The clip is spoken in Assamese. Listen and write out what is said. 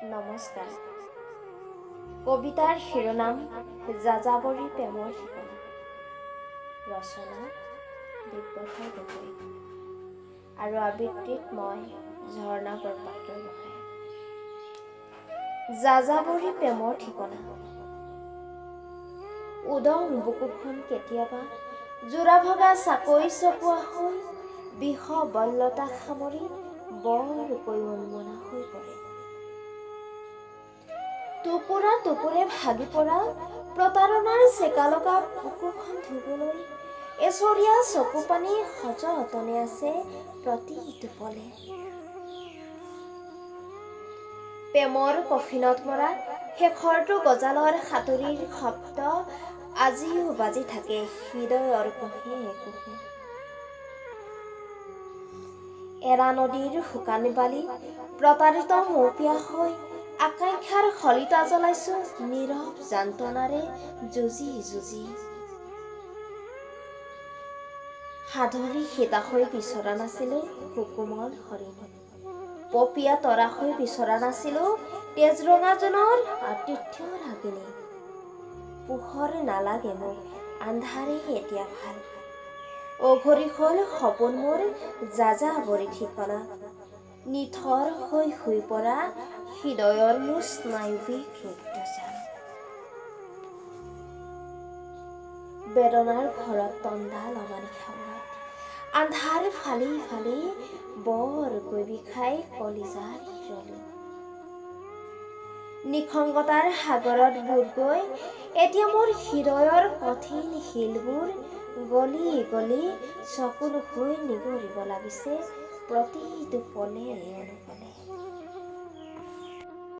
নমস্কাৰ। কবিতাৰ শিৰোনাম যাযাবৰী প্ৰেমৰ ঠিকনা। ৰচনা দিব্যধৰ গগৈ আৰু আবৃত্তিত মই ঝৰ্ণা বৰপাত্ৰ গোহাঁই। যাযাবৰী প্ৰেমৰ ঠিকনা। উদং বুকুখন কেতিয়াবা যোৰা ভগা চাকৈ চপোৱা হৈ বিষ বল্লতা সামৰি বৰকৈ উন্মনা হৈ পৰে। টুকুৰা টুকুৰে ভাগি পৰা প্ৰতাৰণাৰ চেকা লগা বুকুখন ধুবলৈ এচৰীয়া চকু পানী সযতনে আছে প্ৰতিটো পলে। প্ৰেমৰ কফিনত মৰা শেষৰটো গজালৰ সাঁতুৰিৰ শব্দ আজিও বাজি থাকে হৃদয়ৰ কোহে কোহে। এৰা নদীৰ শুকান বালি প্ৰতাৰিত মৌপিয়া হৈ আকাংক্ষাৰ শলিতা জ্বলাইছো নীৰৱ যান্তনাৰে যুঁজি যুঁজি। সাধৰী সীতা হৈ বিচৰা নাছিলো সুকোমল হৰিণী, পপীয়া তৰা হৈ বিচৰা নাছিলো তেজৰঙা জনৰ আতিথ্য ৰাগিনী। পোহৰ নালাগে মোক আন্ধাৰে এতিয়া ভাল, অঘৰী হল সপোন মোৰ যাযাবৰী ঠিকনা। নিথৰ হৈ শুই পৰা হৃদয়ৰ মোৰ স্নায়ুবিক ৰুদ্ধজাল। বেদনাৰ ঘৰত তন্দাল অমানিশাবোৰত আন্ধাৰ ফালি ফালি বৰকৈ বিষাই কলিজাৰ শিৰলি। নিসংগতাৰ সাগৰত বুৰ গৈ এতিয়া মোৰ হৃদয়ৰ কঠিন শিলবোৰ গলি গলি চকুলো হৈ নিগৰিব লাগিছে প্ৰতিটো পলে অনুপলে।